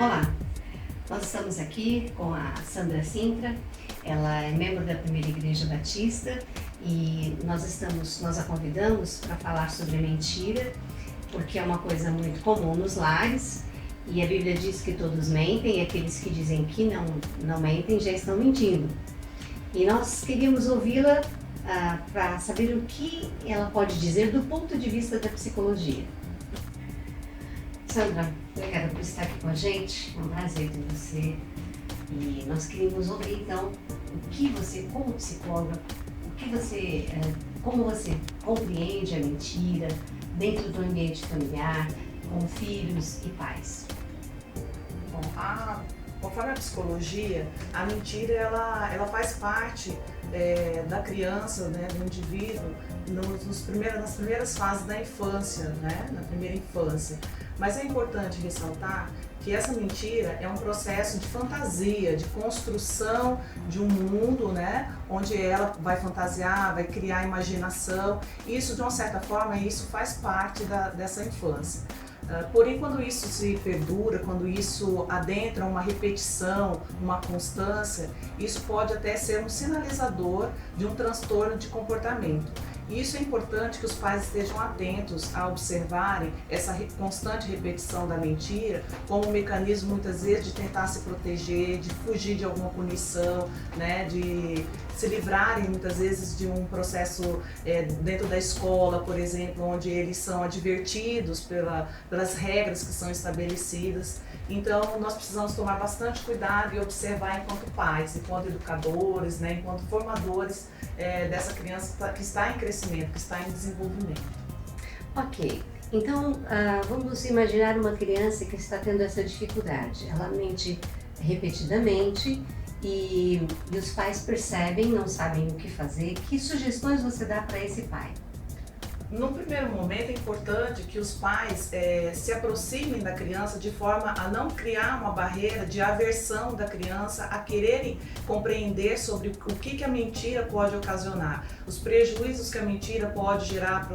Olá, nós estamos aqui com a Sandra Sintra, ela é membro da Primeira Igreja Batista e nós a convidamos para falar sobre a mentira, porque é uma coisa muito comum nos lares e a Bíblia diz que todos mentem e aqueles que dizem que não mentem já estão mentindo. E nós queríamos ouvi-la para saber o que ela pode dizer do ponto de vista da psicologia. Sandra, obrigada por estar aqui com a gente, é um prazer ter você. E nós queríamos ouvir então o que você, como psicóloga, como você compreende a mentira dentro do ambiente familiar, com filhos e pais. Bom, conforme a psicologia, a mentira ela faz parte da criança, né, do indivíduo, nas primeiras fases da infância, né, na primeira infância. Mas é importante ressaltar que essa mentira é um processo de fantasia, de construção de um mundo, né, onde ela vai fantasiar, vai criar imaginação. Isso, de uma certa forma, isso faz parte dessa infância. Porém, quando isso se perdura, quando isso adentra uma repetição, uma constância, isso pode até ser um sinalizador de um transtorno de comportamento. E isso é importante que os pais estejam atentos a observarem essa constante repetição da mentira como um mecanismo, muitas vezes, de tentar se proteger, de fugir de alguma punição, né, de se livrarem, muitas vezes, de um processo dentro da escola, por exemplo, onde eles são advertidos pelas regras que são estabelecidas. Então, nós precisamos tomar bastante cuidado e observar enquanto pais, enquanto educadores, né, enquanto formadores dessa criança que está em crescimento, que está em desenvolvimento. Ok, então vamos imaginar uma criança que está tendo essa dificuldade. Ela mente repetidamente e os pais percebem, não sabem o que fazer. Que sugestões você dá para esse pai? No primeiro momento é importante que os pais se aproximem da criança de forma a não criar uma barreira de aversão da criança a quererem compreender sobre o que a mentira pode ocasionar, os prejuízos que a mentira pode gerar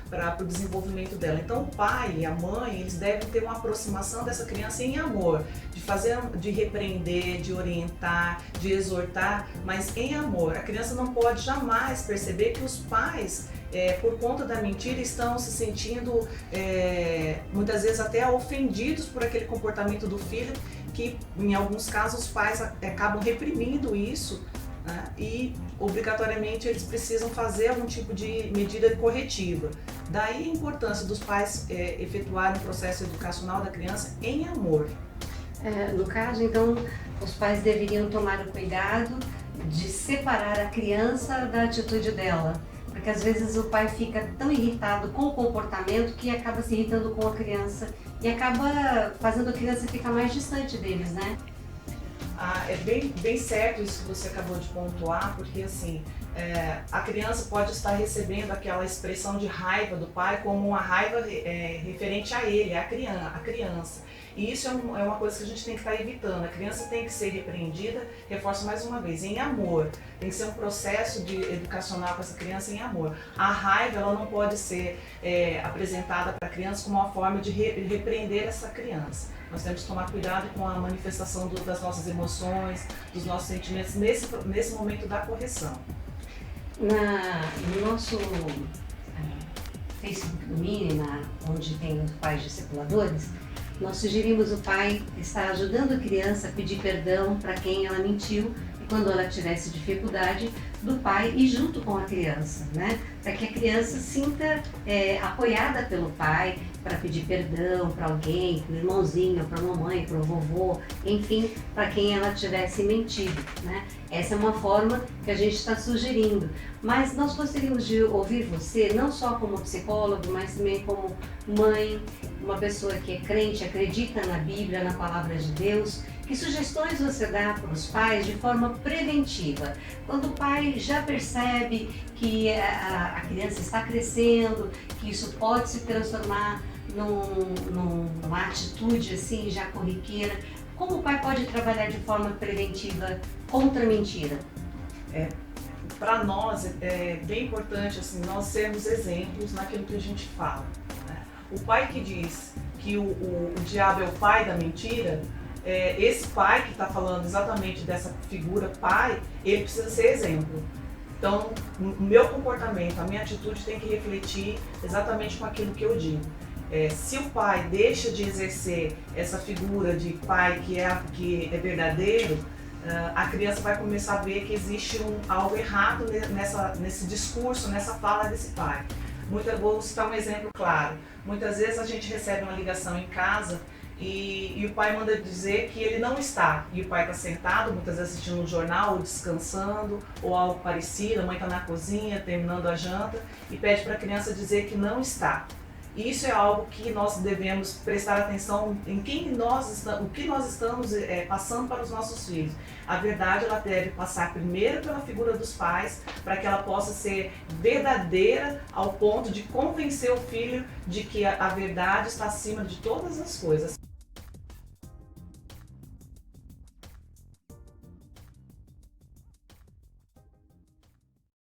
para o desenvolvimento dela. Então o pai e a mãe, eles devem ter uma aproximação dessa criança em amor, de repreender, de orientar, de exortar, mas em amor. A criança não pode jamais perceber que os pais, por conta da mentira, estão se sentindo muitas vezes até ofendidos por aquele comportamento do filho, que em alguns casos os pais acabam reprimindo isso, né, e obrigatoriamente eles precisam fazer algum tipo de medida corretiva. Daí a importância dos pais efetuarem o processo educacional da criança em amor. No caso, então, os pais deveriam tomar o cuidado de separar a criança da atitude dela. Porque às vezes o pai fica tão irritado com o comportamento que acaba se irritando com a criança e acaba fazendo a criança ficar mais distante deles, né? É bem certo isso que você acabou de pontuar, porque assim, a criança pode estar recebendo aquela expressão de raiva do pai como uma raiva referente a ele, a criança. E isso é uma coisa que a gente tem que estar evitando. A criança tem que ser repreendida, reforço mais uma vez, em amor. Tem que ser um processo educacional com essa criança em amor. A raiva ela não pode ser apresentada para a criança como uma forma de repreender essa criança. Nós temos que tomar cuidado com a manifestação das nossas emoções, dos nossos sentimentos nesse momento da correção. No nosso Facebook do Mínima, onde tem os pais discipuladores, nós sugerimos o pai estar ajudando a criança a pedir perdão para quem ela mentiu e quando ela tivesse dificuldade do pai e junto com a criança, né? Para que a criança sinta apoiada pelo pai para pedir perdão para alguém, para o irmãozinho, para a mamãe, para o vovô, enfim, para quem ela tivesse mentido, né? Essa é uma forma que a gente está sugerindo. Mas nós gostaríamos de ouvir você, não só como psicólogo, mas também como mãe, uma pessoa que é crente, acredita na Bíblia, na Palavra de Deus. Que sugestões você dá para os pais de forma preventiva? Quando o pai já percebe que a criança está crescendo, que isso pode se transformar numa atitude assim já corriqueira, como o pai pode trabalhar de forma preventiva contra a mentira? Para nós é bem importante assim, nós sermos exemplos naquilo que a gente fala, né? O pai que diz que o diabo é o pai da mentira, esse pai que está falando exatamente dessa figura pai, ele precisa ser exemplo. Então, o meu comportamento, a minha atitude tem que refletir exatamente com aquilo que eu digo. Se o pai deixa de exercer essa figura de pai que é verdadeiro, a criança vai começar a ver que existe algo errado nesse discurso, nessa fala desse pai. Vou citar um exemplo claro. Muitas vezes a gente recebe uma ligação em casa e o pai manda dizer que ele não está. E o pai está sentado, muitas vezes assistindo um jornal, ou descansando, ou algo parecido. A mãe está na cozinha, terminando a janta, e pede para a criança dizer que não está. Isso é algo que nós devemos prestar atenção em o que nós estamos passando para os nossos filhos. A verdade ela deve passar primeiro pela figura dos pais, para que ela possa ser verdadeira ao ponto de convencer o filho de que a verdade está acima de todas as coisas.